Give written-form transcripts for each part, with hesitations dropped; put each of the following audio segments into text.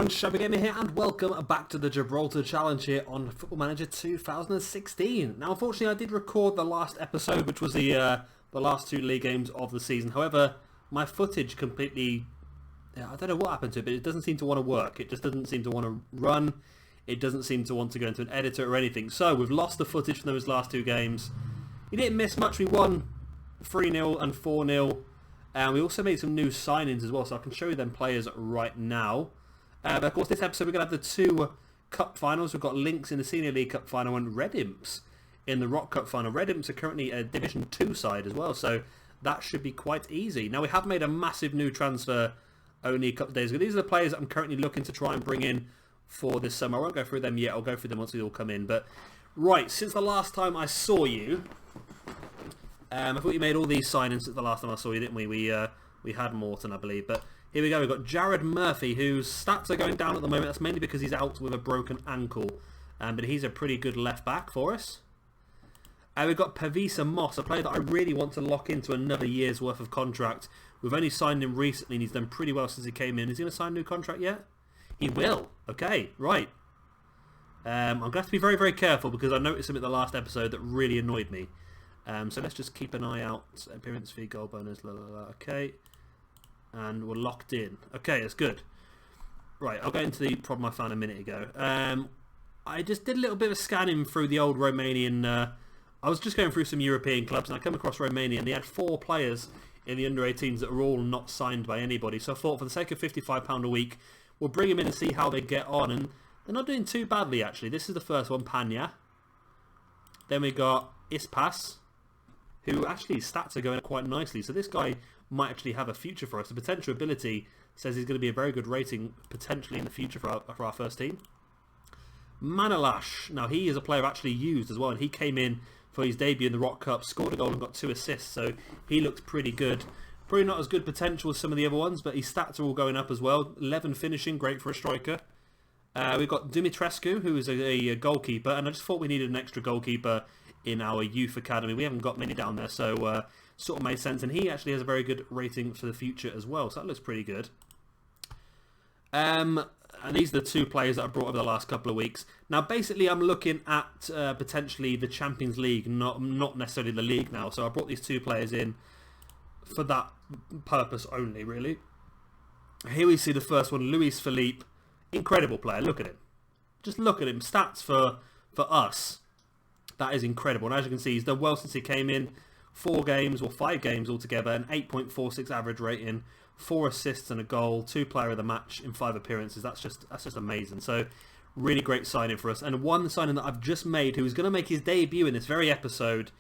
everyone, Shabby Gamer here, and welcome back to the Gibraltar Challenge here on Football Manager 2016. Now, unfortunately, I did record the last episode, which was the last two league games of the season. However, my footage completely, I don't know what happened to it, but it doesn't seem to want to work. It just doesn't seem to want to run. It doesn't seem to want to go into an editor or anything. So, we've lost the footage from those last two games. We didn't miss much. We won 3-0 and 4-0. And we also made some new signings as well, so I can show you them players right now. But of course, this episode we're going to have the two cup finals. We've got Lynx in the Senior League Cup final and Red Imps in the Rock Cup final. Red Imps are currently a Division 2 side as well, so that should be quite easy. Now, we have made a massive new transfer only a couple of days ago. These are the players that I'm currently looking to try and bring in for this summer. I won't go through them yet. I'll go through them once they all come in. But, right, since the last time I saw you... I thought you made all these signings since the last time I saw you, didn't we? We had Morton, I believe. But here we go. We've got Jared Murphy, whose stats are going down at the moment. That's mainly because he's out with a broken ankle. But he's a pretty good left back for us. We've got Pavisa Moss, a player that I really want to lock into another year's worth of contract. We've only signed him recently and he's done pretty well since he came in. Is he going to sign a new contract yet? He will. Okay, right. I'm going to have to be very, very careful because I noticed him at the last episode that really annoyed me. So let's just keep an eye out. Appearance fee, goal bonus, okay. And we're locked in. Okay, that's good. Right, I'll go into the problem I found a minute ago. I just did a little bit of scanning through the old Romanian... I was just going through some European clubs and I came across Romania and they had 4 players in the under-18s that were all not signed by anybody. So I thought for the sake of £55 a week, we'll bring them in and see how they get on. And they're not doing too badly, actually. This is the first one, Panya. Then we got Ispas, who actually his stats are going up quite nicely. So this guy might actually have a future for us. The potential ability says he's going to be a very good rating potentially in the future for our first team. Manalash. Now he is a player I've actually used as well, and he came in for his debut in the Rock Cup, scored a goal and got 2 assists, so he looks pretty good. Probably not as good potential as some of the other ones, but his stats are all going up as well. 11 finishing, great for a striker. We've got Dumitrescu, who is a goalkeeper, and I just thought we needed an extra goalkeeper in our youth academy. We haven't got many down there, so sort of made sense. And he actually has a very good rating for the future as well, so that looks pretty good. And these are the 2 players that I brought over the last couple of weeks. Now, basically, I'm looking at potentially the Champions League, not necessarily the league now. So I brought these 2 players in for that purpose only, really. Here we see the first one, Luis Felipe. Incredible player. Look at him. Just look at him. Stats for us. That is incredible. And as you can see, he's done well since he came in. 4 games, or 5 games altogether, an 8.46 average rating, 4 assists and a goal, 2 player of the match in 5 appearances. That's just amazing. So, really great signing for us. And one signing that I've just made, who is going to make his debut in this very episode.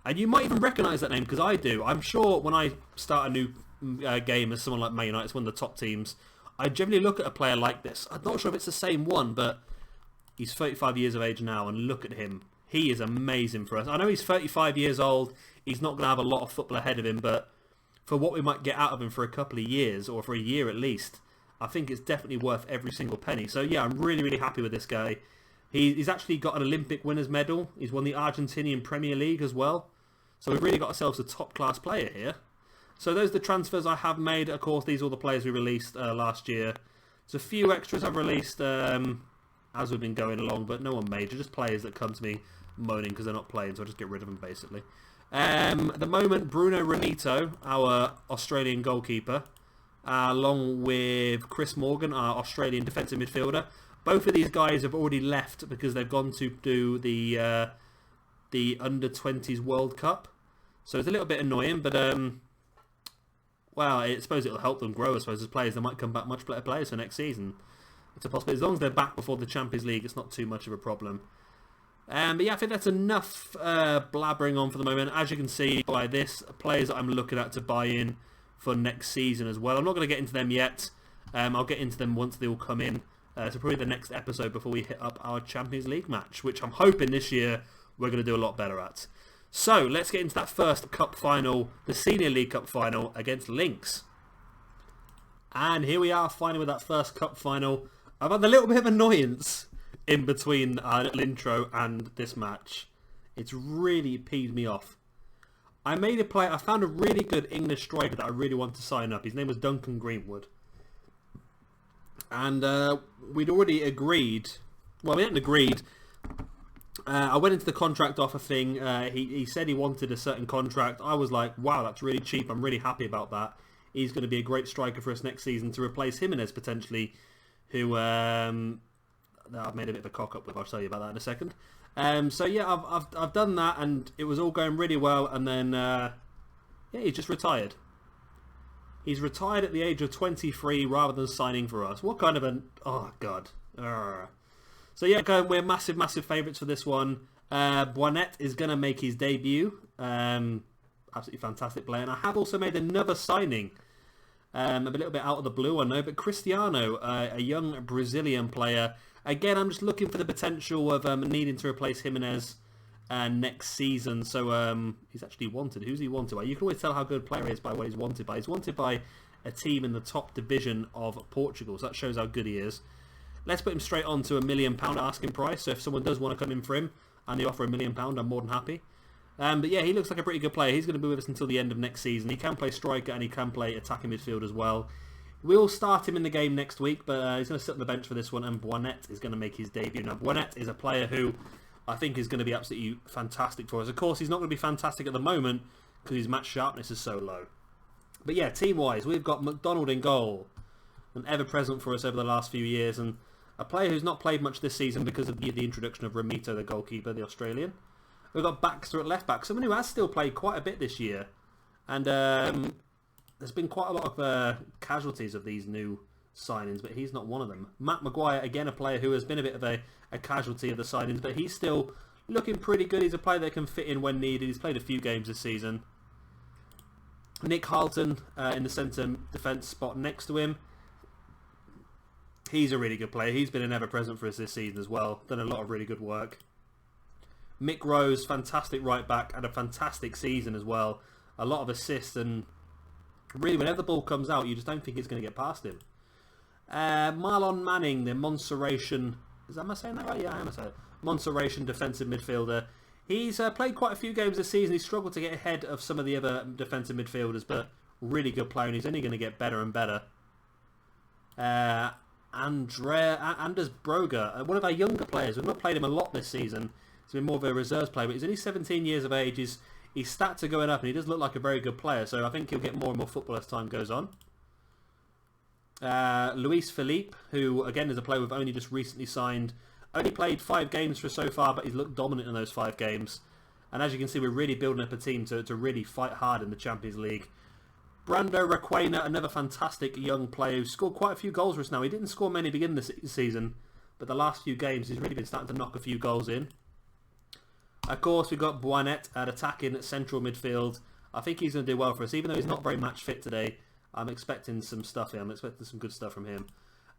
And you might even recognise that name, because I do. I'm sure when I start a new game as someone like Man United, it's one of the top teams, I generally look at a player like this. I'm not sure if it's the same one, but he's 35 years of age now, and look at him. He is amazing for us. I know he's 35 years old. He's not going to have a lot of football ahead of him, but for what we might get out of him for a couple of years, or for a year at least, I think it's definitely worth every single penny. So yeah, I'm really, really happy with this guy. He's actually got an Olympic winners medal. He's won the Argentinian Premier League as well. So we've really got ourselves a top-class player here. So those are the transfers I have made. Of course, these are all the players we released last year. There's a few extras I've released as we've been going along, but no one major. Just players that come to me moaning because they're not playing, so I just get rid of them basically. At the moment, Bruno Renito, our Australian goalkeeper, along with Chris Morgan, our Australian defensive midfielder. Both of these guys have already left because they've gone to do the Under-20s World Cup. So it's a little bit annoying, but well, I suppose it'll help them grow. I suppose as players, they might come back much better players for next season. It's a possibility. As long as they're back before the Champions League, it's not too much of a problem. But yeah, I think that's enough blabbering on for the moment. As you can see by this, players that I'm looking at to buy in for next season as well. I'm not going to get into them yet. I'll get into them once they all come in. So probably the next episode before we hit up our Champions League match, which I'm hoping this year we're going to do a lot better at. So let's get into that first cup final, the Senior League Cup final against Lynx. And here we are finally with that first cup final. I've had a little bit of annoyance in between our little intro and this match. It's really peed me off. I found a really good English striker that I really want to sign up. His name was Duncan Greenwood. And we'd already agreed. Well, we hadn't agreed. I went into the contract offer thing. He said he wanted a certain contract. I was like, wow, that's really cheap. I'm really happy about that. He's going to be a great striker for us next season to replace Jimenez potentially, who I've made a bit of a cock up with. I'll tell you about that in a second. So yeah, I've done that, and it was all going really well. And then yeah, he just retired. He's retired at the age of 23 rather than signing for us. What kind of an... Oh, God. So, yeah, we're massive, massive favourites for this one. Boinette is going to make his debut. Absolutely fantastic player. And I have also made another signing. A little bit out of the blue, I know. But Cristiano, a young Brazilian player. Again, I'm just looking for the potential of needing to replace Jimenez next season. So he's actually wanted. Who's he wanted by? You can always tell how good a player he is by what he's wanted by. He's wanted by a team in the top division of Portugal. So that shows how good he is. Let's put him straight on to £1 million asking price. So if someone does want to come in for him and they offer £1 million, I'm more than happy. But yeah, he looks like a pretty good player. He's going to be with us until the end of next season. He can play striker and he can play attacking midfield as well. We'll start him in the game next week, but he's going to sit on the bench for this one, and Boinette is going to make his debut. Now, Boinette is a player who I think is going to be absolutely fantastic for us. Of course, he's not going to be fantastic at the moment because his match sharpness is so low. But yeah, team-wise, we've got McDonald in goal, an ever-present for us over the last few years, and a player who's not played much this season because of the introduction of Ramito, the goalkeeper, the Australian. We've got Baxter at left-back, someone who has still played quite a bit this year. And there's been quite a lot of casualties of these new signings, but he's not one of them. Matt Maguire, again, a player who has been a bit of a casualty of the signings, but he's still looking pretty good. He's a player that can fit in when needed. He's played a few games this season. Nick Halton in the centre defence spot next to him. He's a really good player. He's been an ever-present for us this season as well. Done a lot of really good work. Mick Rose, fantastic right back, had a fantastic season as well. A lot of assists, and really whenever the ball comes out, you just don't think it's going to get past him. Marlon Manning, the Montserratian... Am I saying that right? Yeah, I am saying it. Montserratian defensive midfielder. He's played quite a few games this season. He's struggled to get ahead of some of the other defensive midfielders, but really good player, and he's only going to get better and better. Anders Broger, one of our younger players. We've not played him a lot this season. He's been more of a reserves player, but he's only 17 years of age. His stats are going up, and he does look like a very good player, so I think he'll get more and more football as time goes on. Luis Felipe, who again is a player we've only just recently signed. Only played 5 games for so far, but he's looked dominant in those 5 games. And as you can see, we're really building up a team to really fight hard in the Champions League. Brando Requena, another fantastic young player who scored quite a few goals for us now. He didn't score many beginning the season, but the last few games he's really been starting to knock a few goals in. Of course, we've got Boinette at attacking at central midfield. I think he's going to do well for us, even though he's not very match fit today. I'm expecting some stuff here. I'm expecting some good stuff from him.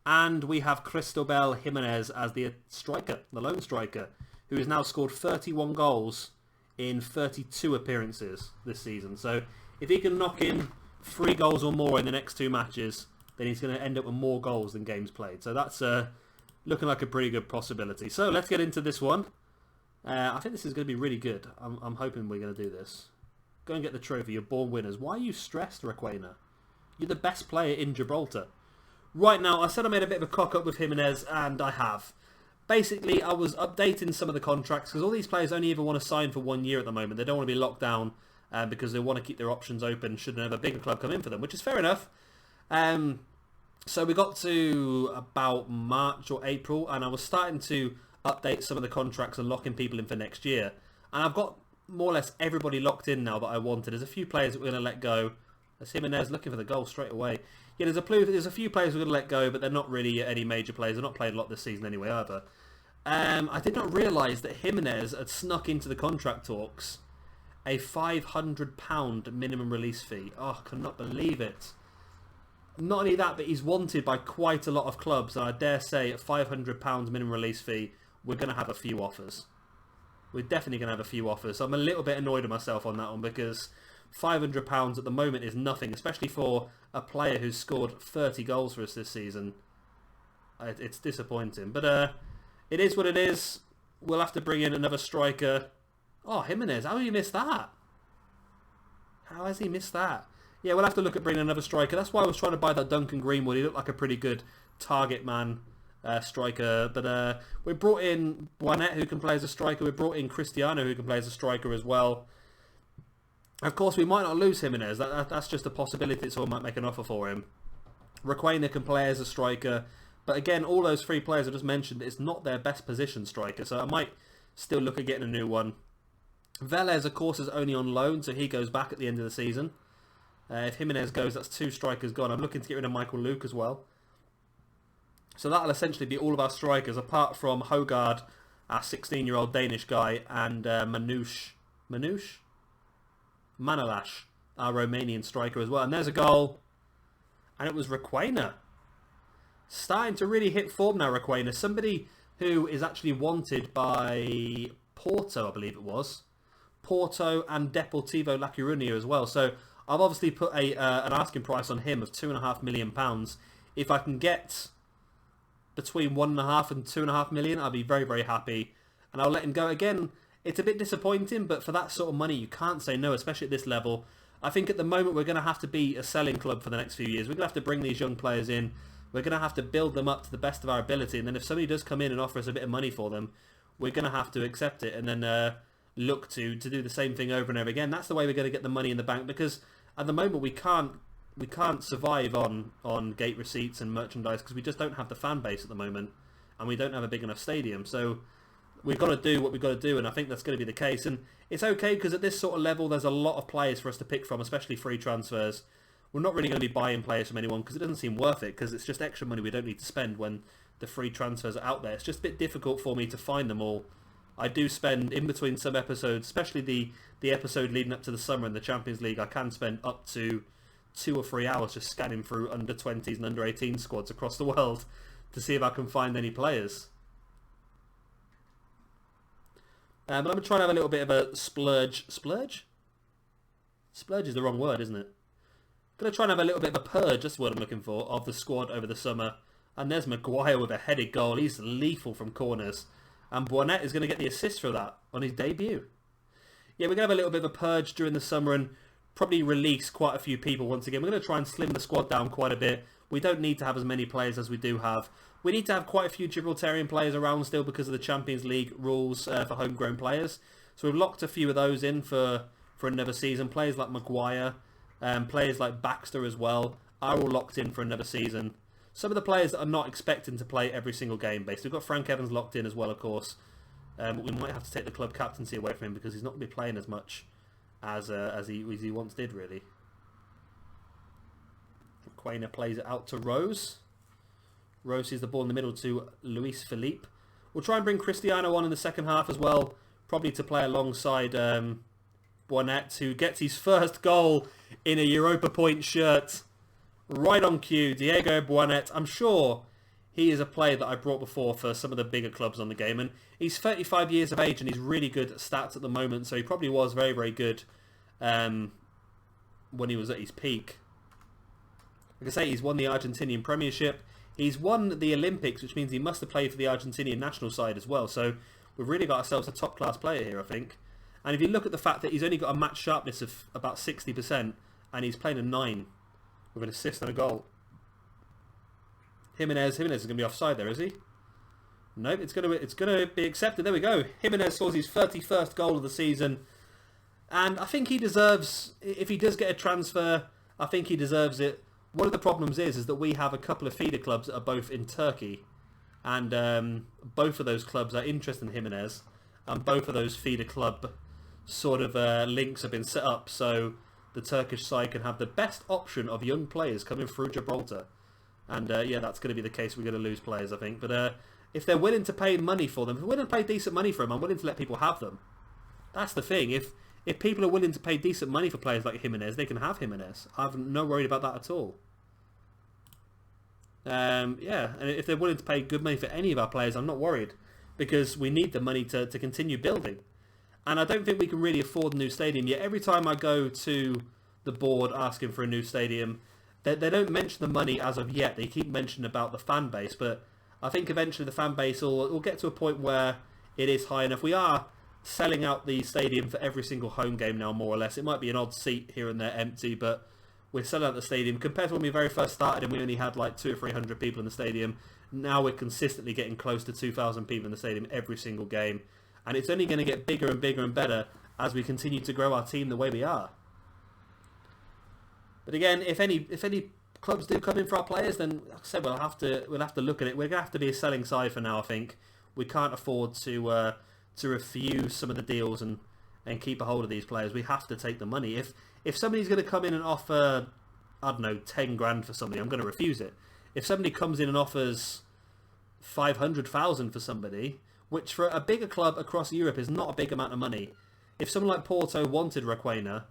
And we have Cristobal Jimenez as the striker, the lone striker, who has now scored 31 goals in 32 appearances this season. So if he can knock in 3 goals or more in the next 2 matches, then he's going to end up with more goals than games played. So that's looking like a pretty good possibility. So let's get into this one. I think this is going to be really good. I'm hoping we're going to do this. Go and get the trophy. You're born winners. Why are you stressed, Requena? You're the best player in Gibraltar. Right now, I said I made a bit of a cock-up with Jimenez, and I have. Basically, I was updating some of the contracts, because all these players only ever want to sign for 1 year at the moment. They don't want to be locked down, because they want to keep their options open should another bigger club come in for them, which is fair enough. So we got to about March or April, and I was starting to update some of the contracts and locking people in for next year. And I've got more or less everybody locked in now that I wanted. There's a few players that we're going to let go. There's Jimenez looking for the goal straight away. Yeah, there's a few players we're going to let go, but they're not really any major players. They're not played a lot this season anyway either. I did not realise that Jimenez had snuck into the contract talks a £500 minimum release fee. Oh, I cannot believe it. Not only that, but he's wanted by quite a lot of clubs, and I dare say at £500 minimum release fee, we're going to have a few offers. We're definitely going to have a few offers. So I'm a little bit annoyed with myself on that one, because £500 at the moment is nothing, especially for a player who's scored 30 goals for us this season. It's disappointing. But it is what it is. We'll have to bring in another striker. Oh, Jimenez, how have you missed that? How has he missed that? Yeah, we'll have to look at bringing another striker. That's why I was trying to buy that Duncan Greenwood. He looked like a pretty good target man striker. But we brought in Buonet, who can play as a striker. We brought in Cristiano, who can play as a striker as well. Of course, we might not lose Jimenez. That's just a possibility that someone might make an offer for him. Requena can play as a striker. But again, all those three players I just mentioned, it's not their best position striker. So I might still look at getting a new one. Velez, of course, is only on loan, so he goes back at the end of the season. If Jimenez goes, that's two strikers gone. I'm looking to get rid of Michael Luke as well. So that'll essentially be all of our strikers, apart from Hogard, our 16-year-old Danish guy, and Manoush, Manalash, our Romanian striker as well. And there's a goal. And it was Requena. Starting to really hit form now, Requena. Somebody who is actually wanted by Porto, I believe it was. Porto and Deportivo La Coruña as well. So I've obviously put an asking price on him of £2.5 million. If I can get between 1.5 and 2.5 million, I'll be very, very happy. And I'll let him go. Again, it's a bit disappointing, but for that sort of money, you can't say no, especially at this level. I think at the moment we're going to have to be a selling club for the next few years. We're going to have to bring these young players in. We're going to have to build them up to the best of our ability. And then if somebody does come in and offer us a bit of money for them, we're going to have to accept it and then look to do the same thing over and over again. That's the way we're going to get the money in the bank, because at the moment we can't survive on gate receipts and merchandise because we just don't have the fan base at the moment and we don't have a big enough stadium. So we've got to do what we've got to do, and I think that's going to be the case. And it's okay because at this sort of level there's a lot of players for us to pick from, especially free transfers. We're not really going to be buying players from anyone because it doesn't seem worth it, because it's just extra money we don't need to spend when the free transfers are out there. It's just a bit difficult for me to find them all. I do spend, in between some episodes, especially the episode leading up to the summer in the Champions League, I can spend up to 2 or 3 hours just scanning through under 20s and under 18 squads across the world to see if I can find any players. But I'm trying to have a little bit of a splurge. Splurge? Splurge is the wrong word, isn't it? Going to try and have a little bit of a purge, that's what I'm looking for, of the squad over the summer. And there's Maguire with a headed goal. He's lethal from corners. And Buonet is going to get the assist for that on his debut. Yeah, we're going to have a little bit of a purge during the summer and probably release quite a few people once again. We're going to try and slim the squad down quite a bit. We don't need to have as many players as we do have. We need to have quite a few Gibraltarian players around still because of the Champions League rules for homegrown players. So we've locked a few of those in for another season. Players like Maguire, players like Baxter as well, are all locked in for another season. Some of the players that are not expecting to play every single game, basically. We've got Frank Evans locked in as well, of course. We might have to take the club captaincy away from him because he's not going to be playing as much as he once did, really. Quainer plays it out to Rose. Rose sees the ball in the middle to Luis Felipe. We'll try and bring Cristiano on in the second half as well, probably to play alongside Buonet, who gets his first goal in a Europa Point shirt. Right on cue, Diego Buonet. I'm sure he is a player that I brought before for some of the bigger clubs on the game. And he's 35 years of age and he's really good at stats at the moment. So he probably was very, very good when he was at his peak. Like I say, he's won the Argentinian Premiership. He's won the Olympics, which means he must have played for the Argentinian national side as well. So we've really got ourselves a top-class player here, I think. And if you look at the fact that he's only got a match sharpness of about 60% and he's playing a 9 with an assist and a goal. Jimenez is going to be offside there, is he? Nope, it's going to be accepted. There we go. Jimenez scores his 31st goal of the season. And I think he deserves, if he does get a transfer, I think he deserves it. One of the problems is that we have a couple of feeder clubs that are both in Turkey. And both of those clubs are interested in Jimenez. And both of those feeder club sort of links have been set up so the Turkish side can have the best option of young players coming through Gibraltar. And yeah, that's going to be the case. We're going to lose players, I think. But if they're willing to pay money for them, if they're willing to pay decent money for them, I'm willing to let people have them. That's the thing. If people are willing to pay decent money for players like Jimenez, they can have Jimenez. I'm no worried about that at all. Yeah, and if they're willing to pay good money for any of our players, I'm not worried. Because we need the money to continue building. And I don't think we can really afford a new stadium yet. Every time I go to the board asking for a new stadium, they don't mention the money as of yet. They keep mentioning about the fan base, but I think eventually the fan base will get to a point where it is high enough. We are selling out the stadium for every single home game now, more or less. It might be an odd seat here and there empty, but we're selling out the stadium. Compared to when we very first started and we only had like 200 or 300 people in the stadium, now we're consistently getting close to 2,000 people in the stadium every single game. And it's only going to get bigger and bigger and better as we continue to grow our team the way we are. But again, if any clubs do come in for our players, then like I said, we'll have to look at it. We're going to have to be a selling side for now, I think. We can't afford to refuse some of the deals and keep a hold of these players. We have to take the money. If somebody's going to come in and offer, I don't know, 10 grand for somebody, I'm going to refuse it. If somebody comes in and offers 500,000 for somebody, which for a bigger club across Europe is not a big amount of money. If someone like Porto wanted Requena,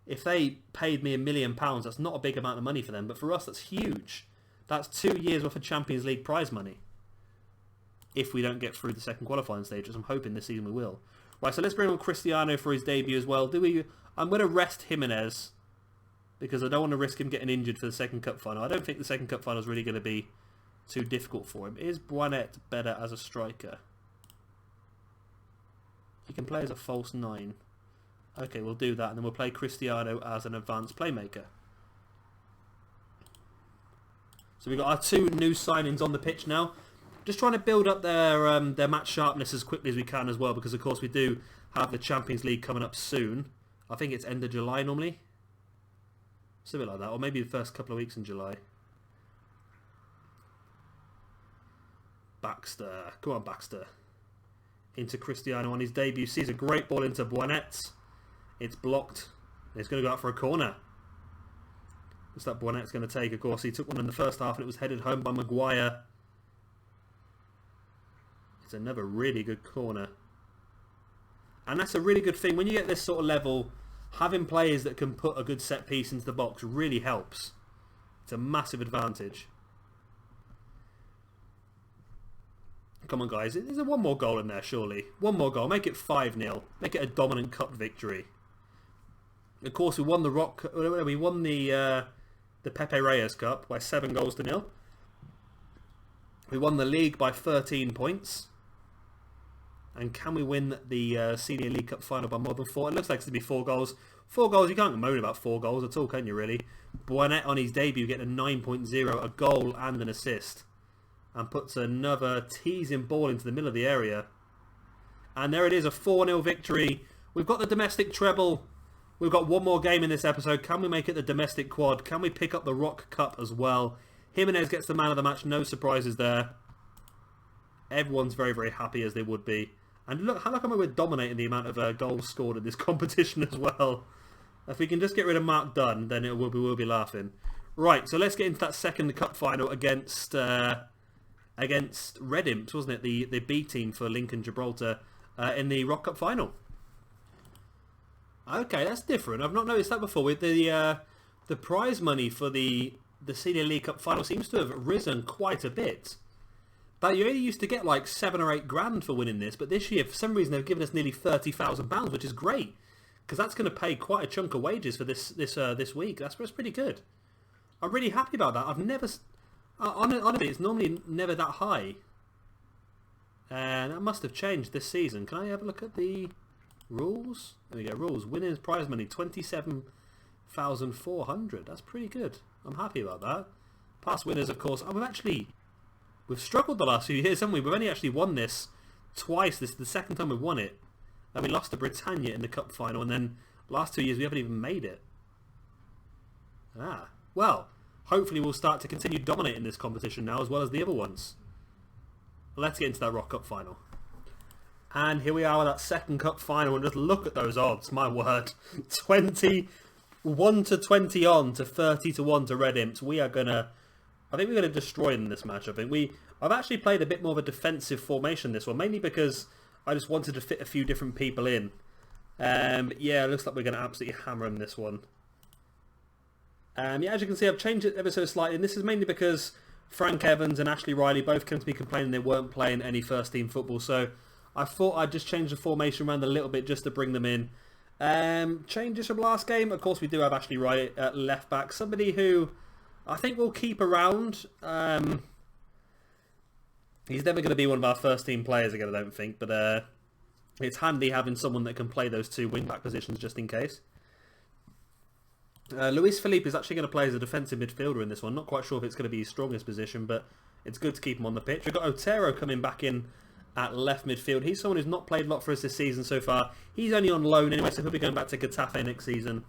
if they paid me £1 million, that's not a big amount of money for them. But for us, that's huge. That's 2 years worth of Champions League prize money. If we don't get through the second qualifying stage, which I'm hoping this season we will. Right, so let's bring on Cristiano for his debut as well. I'm going to rest Jimenez because I don't want to risk him getting injured for the second cup final. I don't think the second cup final is really going to be too difficult for him. Is Buonet better as a striker? He can play as a false 9. Okay, we'll do that, and then we'll play Cristiano as an advanced playmaker. So we've got our 2 new signings on the pitch now. Just trying to build up their match sharpness as quickly as we can as well, because of course we do have the Champions League coming up soon. I think it's end of July normally. Something like that, or maybe the first couple of weeks in July. Baxter. Come on, Baxter. Into Cristiano on his debut. Sees a great ball into Buonet. It's blocked. It's going to go out for a corner. What's that Buonet's going to take? Of course, he took one in the first half and it was headed home by Maguire. It's another really good corner. And that's a really good thing. When you get this sort of level, having players that can put a good set piece into the box really helps. It's a massive advantage. Come on, guys. There's one more goal in there, surely. One more goal. Make it 5-0. Make it a dominant cup victory. Of course, we won the Pepe Reyes Cup by 7-0. We won the league by 13 points. And can we win the Senior League Cup final by more than 4? It looks like it's going to be 4 goals. 4 goals, you can't moan about 4 goals at all, can you really? Buonet on his debut getting a 9.0, a goal and an assist. And puts another teasing ball into the middle of the area. And there it is, a 4-0 victory. We've got the domestic treble. We've got one more game in this episode. Can we make it the domestic quad? Can we pick up the Rock Cup as well? Jimenez gets the man of the match. No surprises there. Everyone's very, very happy as they would be. And look, how come we're dominating the amount of goals scored in this competition as well? If we can just get rid of Mark Dunn, then we will be laughing. Right, so let's get into that second cup final against Red Imps, wasn't it? The B team for Lincoln Gibraltar in the Rock Cup final. Okay, that's different. I've not noticed that before. With the prize money for the Senior League Cup final seems to have risen quite a bit. But you only used to get like 7 or 8 grand for winning this, but this year for some reason they've given us nearly £30,000, which is great because that's going to pay quite a chunk of wages for this week. That's pretty good. I'm really happy about that. I've never, honestly, it's normally never that high, and that must have changed this season. Can I have a look at the rules? There we go. Rules. Winners prize money 27,400. That's pretty good. I'm happy about that. Past winners, of course. We've struggled the last few years, haven't we? We've only actually won this twice. This is the second time we've won it. And we lost to Britannia in the cup final, and then last 2 years we haven't even made it. Well, hopefully we'll start to continue dominating this competition now as well as the other ones. Let's get into that Rock Cup final. And here we are with that second cup final, and just look at those odds, my word. 21 to 20 on to 30 to 1 to Red Imps. I think we're going to destroy them in this match. I've actually played a bit more of a defensive formation this one, mainly because I just wanted to fit a few different people in. Yeah, it looks like we're going to absolutely hammer them this one. Yeah, as you can see, I've changed it ever so slightly, and this is mainly because Frank Evans and Ashley Riley both came to me complaining they weren't playing any first team football, so I thought I'd just change the formation around a little bit just to bring them in. Changes from last game, of course we do have Ashley Riley at left back, somebody who I think we'll keep around. He's never going to be one of our first team players again, I don't think, but it's handy having someone that can play those 2 wing back positions just in case. Luis Felipe is actually going to play as a defensive midfielder in this one. Not quite sure if it's going to be his strongest position, but it's good to keep him on the pitch. We've got Otero coming back in at left midfield. He's someone who's not played a lot for us this season so far. He's only on loan anyway, so he'll be going back to Getafe next season.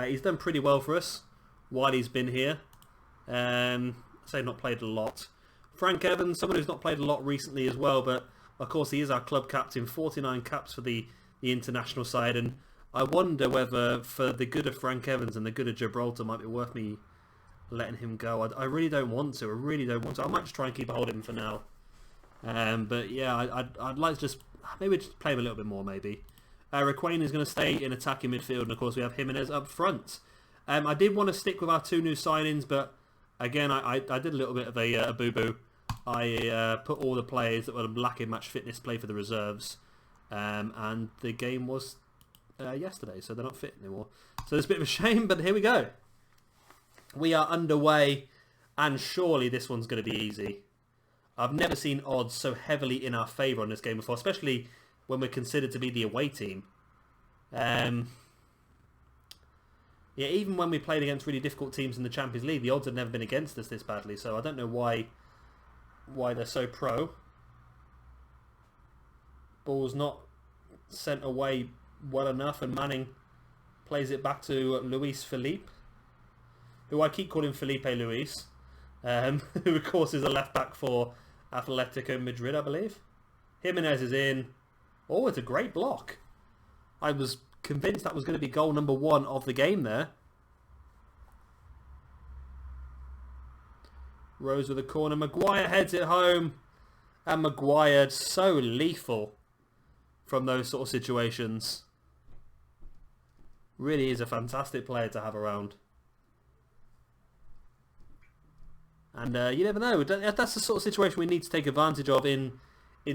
He's done pretty well for us while he's been here. Say not played a lot. Frank Evans, someone who's not played a lot recently as well, but of course he is our club captain. 49 caps for the international side, and I wonder whether for the good of Frank Evans and the good of Gibraltar might be worth me letting him go. I really don't want to. I really don't want to. I might just try and keep a hold of him for now. But yeah, I'd like to just maybe just play him a little bit more maybe. Requena is going to stay in attacking midfield, and of course we have Jimenez up front. I did want to stick with our two new signings, but again I did a little bit of a boo-boo. I put all the players that were lacking match fitness play for the reserves, and the game was yesterday, so they're not fit anymore. So it's a bit of a shame, but here we go. We are underway, and surely this one's going to be easy. I've never seen odds so heavily in our favour on this game before, especially when we're considered to be the away team. Yeah, even when we played against really difficult teams in the Champions League, the odds have never been against us this badly, so I don't know why they're so pro. Ball's not sent away well enough, and Manning plays it back to Luis Felipe, who I keep calling Felipe Luis, who of course is a left back for Atletico Madrid, I believe. Jimenez is in. Oh, it's a great block. I was convinced that was going to be goal number 1 of the game there. Rose with a corner. Maguire heads it home. And Maguire so lethal from those sort of situations. Really is a fantastic player to have around. And you never know. That's the sort of situation we need to take advantage of in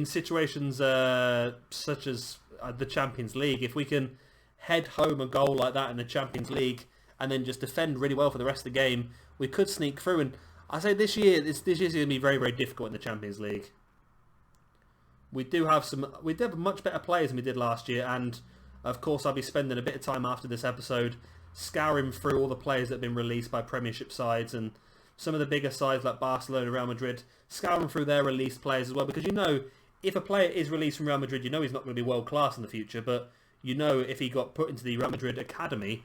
situations such as the Champions League. If we can head home a goal like that in the Champions League and then just defend really well for the rest of the game, we could sneak through. And I say this year's going to be very, very difficult in the Champions League. We do have much better players than we did last year, and of course I'll be spending a bit of time after this episode scouring through all the players that have been released by Premiership sides and some of the bigger sides like Barcelona, Real Madrid, scouring through their released players as well, because you know if a player is released from Real Madrid, you know he's not going to be world class in the future, but you know if he got put into the Real Madrid academy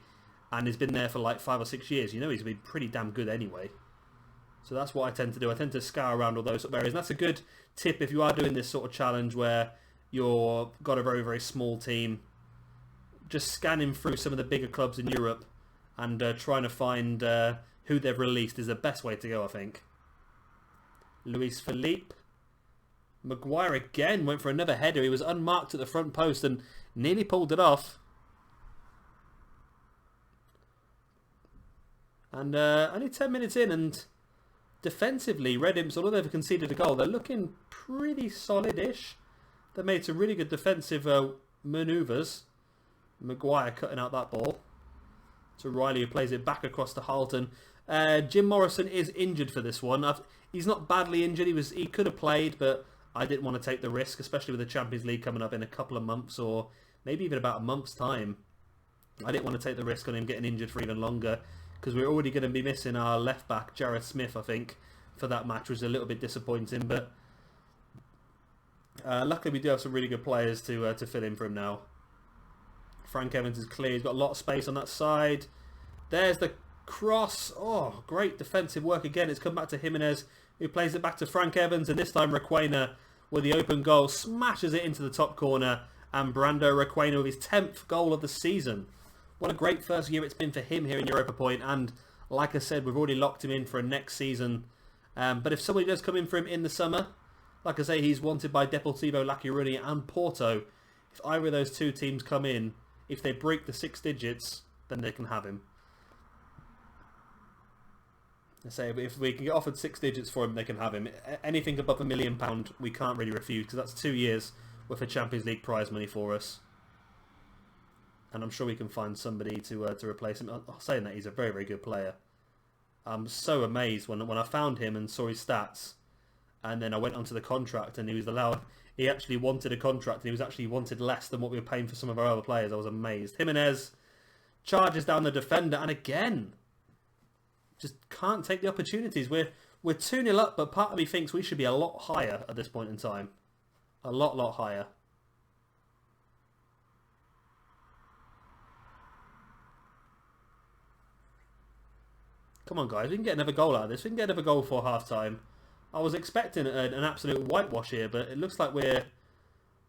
and has been there for like 5 or 6 years, you know he's been pretty damn good anyway. So that's what I tend to do. I tend to scour around all those sort of areas. And that's a good tip if you are doing this sort of challenge where you've got a very, very small team. Just scanning through some of the bigger clubs in Europe and trying to find who they've released is the best way to go, I think. Luis Felipe. Maguire again went for another header. He was unmarked at the front post and nearly pulled it off. And only 10 minutes in, and defensively, Red Imps, although they've conceded a goal, they're looking pretty solid-ish. They made some really good defensive manoeuvres. Maguire cutting out that ball to Riley, who plays it back across to Harlton. Jim Morrison is injured for this one. He's not badly injured. He could have played, but I didn't want to take the risk, especially with the Champions League coming up in a couple of months or maybe even about a month's time. I didn't want to take the risk on him getting injured for even longer, because we're already going to be missing our left back, Jarrett Smith, I think, for that match, which is a little bit disappointing. But luckily we do have some really good players to fill in for him now. Frank Evans is clear. He's got a lot of space on that side. There's the cross. Oh, great defensive work again. It's come back to Jimenez, who plays it back to Frank Evans, and this time Requena with the open goal smashes it into the top corner, and Brando Requena with his 10th goal of the season. What a great first year it's been for him here in Europa Point, and like I said, we've already locked him in for a next season. But if somebody does come in for him in the summer, like I say, he's wanted by Deportivo La Coruña and Porto. If either of those two teams come in, if they break the 6 digits, then they can have him. I say, if we can get offered 6 digits for him, they can have him. Anything above £1 million, we can't really refuse, because that's 2 years worth of Champions League prize money for us. And I'm sure we can find somebody to replace him. Saying that, he's a very, very good player. I'm so amazed when I found him and saw his stats, and then I went onto the contract, and he was allowed. He actually wanted a contract, and he was actually wanted less than what we were paying for some of our other players. I was amazed. Jimenez charges down the defender, and again, just can't take the opportunities. We're 2-0 up, but part of me thinks we should be a lot higher at this point in time. A lot higher. Come on, guys. We can get another goal out of this. We can get another goal before half-time. I was expecting an absolute whitewash here, but it looks like we're...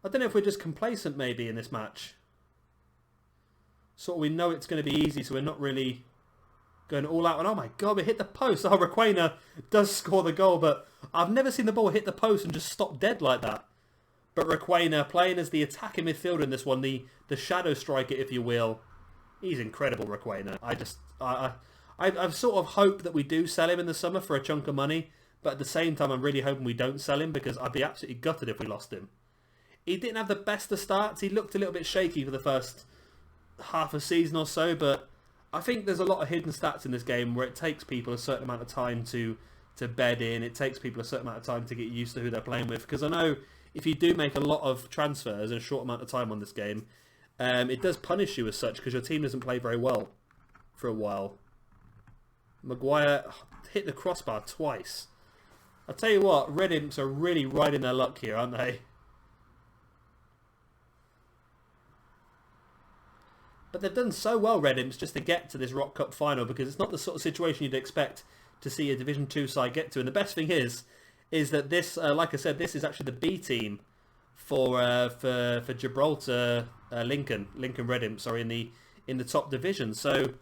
I don't know if we're just complacent, maybe, in this match. Sort of we know it's going to be easy, so we're not really going all out. And oh my God, we hit the post. Oh, Requena does score the goal, but I've never seen the ball hit the post and just stop dead like that. But Requena, playing as the attacking midfielder in this one, the shadow striker, if you will. He's incredible, Requena. I've sort of hoped that we do sell him in the summer for a chunk of money, but at the same time I'm really hoping we don't sell him, because I'd be absolutely gutted if we lost him. He didn't have the best of starts. He looked a little bit shaky for the first half a season or so, but I think there's a lot of hidden stats in this game where it takes people a certain amount of time to bed in. It takes people a certain amount of time to get used to who they're playing with, because I know if you do make a lot of transfers in a short amount of time on this game, it does punish you as such, because your team doesn't play very well for a while. Maguire hit the crossbar twice. I'll tell you what, Red Imps are really riding their luck here, aren't they? But they've done so well, Red Imps, just to get to this Rock Cup final, because it's not the sort of situation you'd expect to see a Division 2 side get to. And the best thing is that this, like I said, this is actually the B team for Gibraltar, Lincoln Red Imps are in the top division. So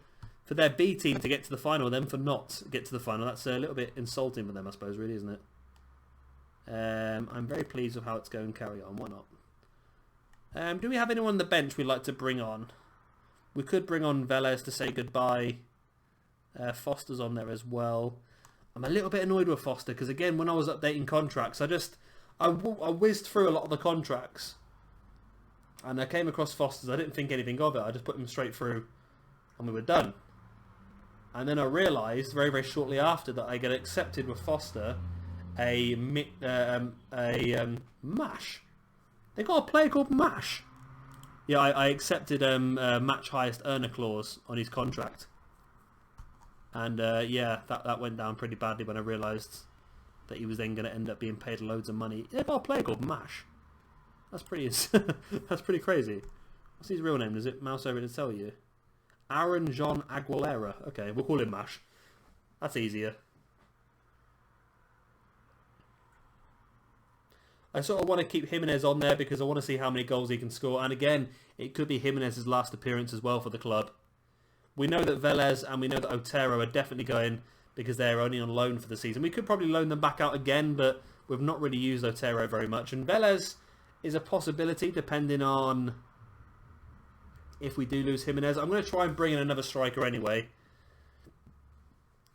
for their B team to get to the final, them for not get to the final, that's a little bit insulting for them, I suppose, really, isn't it? I'm very pleased with how it's going. Carry on, why not? Do we have anyone on the bench we'd like to bring on? We could bring on Velez to say goodbye. Foster's on there as well. I'm a little bit annoyed with Foster, because again, when I was updating contracts, I whizzed through a lot of the contracts, and I came across Foster's. I didn't think anything of it. I just put him straight through, and we were done. And then I realised very, very shortly after that I get accepted with Foster a MASH. They got a player called MASH. Yeah, I accepted match highest earner clause on his contract. And yeah, that went down pretty badly when I realised that he was then going to end up being paid loads of money. They got a player called MASH. That's pretty that's pretty crazy. What's his real name? Does it mouse over to tell you? Aaron John Aguilera. Okay, we'll call him MASH. That's easier. I sort of want to keep Jimenez on there because I want to see how many goals he can score. And again, it could be Jimenez's last appearance as well for the club. We know that Velez and we know that Otero are definitely going because they're only on loan for the season. We could probably loan them back out again, but we've not really used Otero very much. And Velez is a possibility depending on if we do lose Jimenez. I'm going to try and bring in another striker anyway.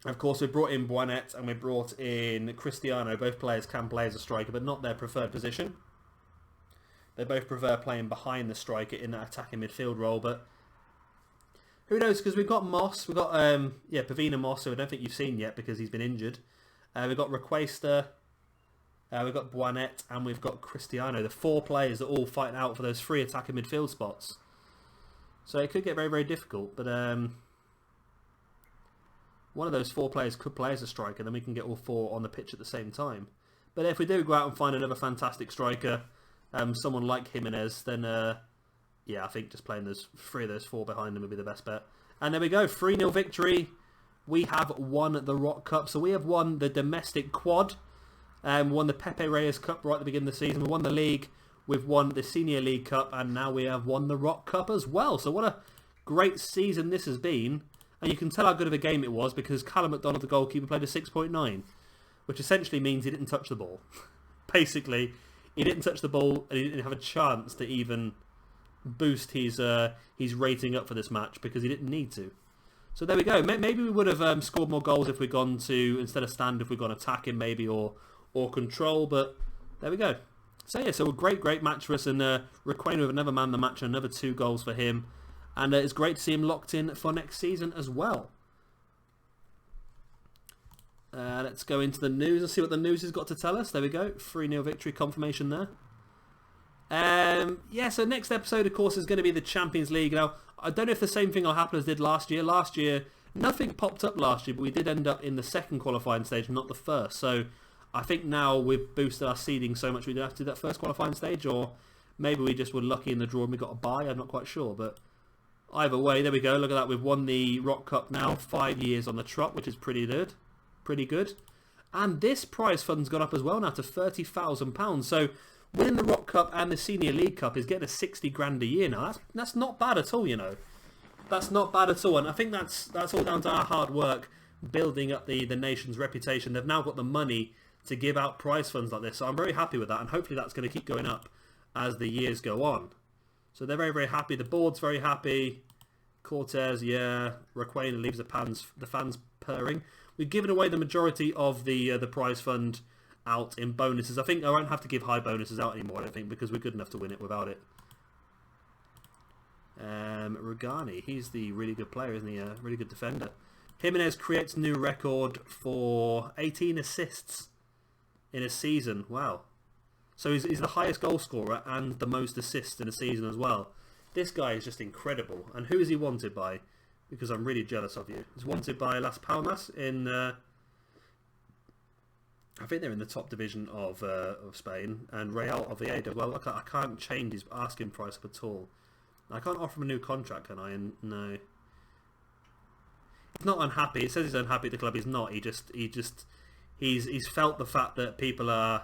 Of course, we brought in Buanet and we brought in Cristiano. Both players can play as a striker, but not their preferred position. They both prefer playing behind the striker in that attacking midfield role, but who knows, because we've got Moss. We've got, Pavina Moss, who I don't think you've seen yet because he's been injured. We've got Requesta, we've got Buanet, and we've got Cristiano. The four players that are all fighting out for those three attacking midfield spots. So it could get very, very difficult, but one of those four players could play as a striker, then we can get all four on the pitch at the same time. But if we do go out and find another fantastic striker, someone like Jimenez, then yeah, I think just playing those three of those four behind them would be the best bet. And there we go, 3-0 victory. We have won the Rock Cup. So we have won the domestic quad, won the Pepe Reyes Cup right at the beginning of the season. We won the league, we've won the Senior League Cup, and now we have won the Rock Cup as well. So what a great season this has been. And you can tell how good of a game it was because Callum McDonald, the goalkeeper, played a 6.9, which essentially means he didn't touch the ball. Basically, he didn't touch the ball and he didn't have a chance to even boost his rating up for this match because he didn't need to. So there we go. Maybe we would have scored more goals if we'd gone to, instead of stand, if we'd gone attacking maybe or control, but there we go. So yeah, so a great match for us, and Requena with another man of the match and another 2 goals for him. And it's great to see him locked in for next season as well. Let's go into the news and see what the news has got to tell us. There we go. 3-0 victory confirmation there. Yeah, so next episode, of course, is going to be the Champions League. Now, I don't know if the same thing will happen as did last year. Last year, nothing popped up last year, but we did end up in the second qualifying stage, not the first. So I think now we've boosted our seeding so much we don't have to do that first qualifying stage, or maybe we just were lucky in the draw and we got a bye. I'm not quite sure, but either way, there we go. Look at that. We've won the Rock Cup now, 5 years on the trot, which is pretty good. Pretty good. And this prize fund's gone up as well now to £30,000. So winning the Rock Cup and the Senior League Cup is getting a 60 grand a year now. That's not bad at all, you know. That's not bad at all. And I think that's all down to our hard work building up the nation's reputation. They've now got the money to give out prize funds like this. So I'm very happy with that. And hopefully that's going to keep going up as the years go on. So they're very, very happy. The board's very happy. Cortez, yeah. Raquena leaves the fans purring. We've given away the majority of the prize fund out in bonuses. I think I won't have to give high bonuses out anymore, I don't think, because we're good enough to win it without it. Rugani, he's the really good player, isn't he? A really good defender. Jimenez creates new record for 18 assists in a season. Wow. So he's the highest goal scorer and the most assists in a season as well. This guy is just incredible. And who is he wanted by? Because I'm really jealous of you. He's wanted by Las Palmas in... I think they're in the top division of Spain. And Real Oviedo. Well, I can't change his asking price up at all. I can't offer him a new contract, can I? And no. He's not unhappy. It says he's unhappy at the club. He's not. He's felt the fact that people are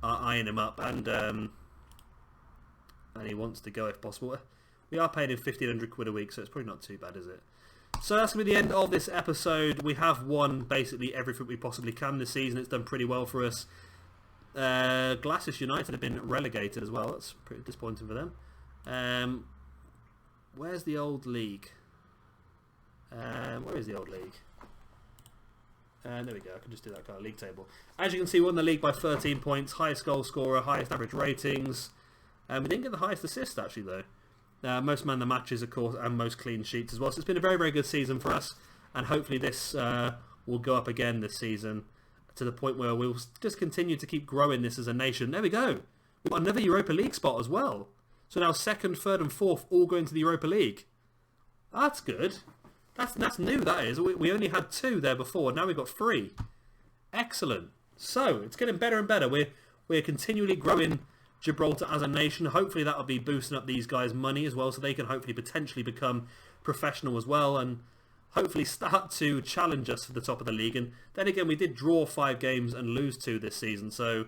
eyeing him up, and he wants to go if possible. We are paying him 1,500 quid a week, so it's probably not too bad, is it? So that's going to be the end of this episode. We have won basically everything we possibly can this season. It's done pretty well for us. Glasses United have been relegated as well. That's pretty disappointing for them. Where's the old league? Where is the old league? There we go. I can just do that kind of league table. As you can see, we won the league by 13 points. Highest goal scorer, highest average ratings. We didn't get the highest assist, actually, though. Most man of the matches, of course, and most clean sheets as well. So it's been a very, very good season for us. And hopefully this will go up again this season to the point where we'll just continue to keep growing this as a nation. There we go. We've got another Europa League spot as well. So now second, third and fourth all going to the Europa League. That's good. That's new, that is. We only had 2 there before. Now we've got 3. Excellent. So it's getting better and better. We're continually growing Gibraltar as a nation. Hopefully that will be boosting up these guys' money as well, so they can hopefully potentially become professional as well, and hopefully start to challenge us for the top of the league. And then again, we did draw 5 games and lose 2 this season, so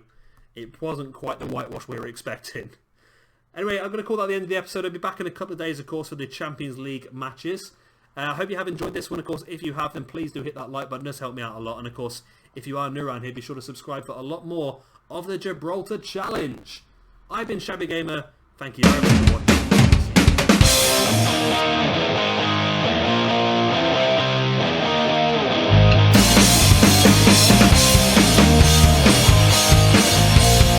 it wasn't quite the whitewash we were expecting. Anyway, I'm going to call that the end of the episode. I'll be back in a couple of days, of course, for the Champions League matches. I hope you have enjoyed this one. Of course, if you have, then please do hit that like button. It does help me out a lot. And of course, if you are new around here, be sure to subscribe for a lot more of the Gibraltar Challenge. I've been Shabby Gamer. Thank you very much for watching.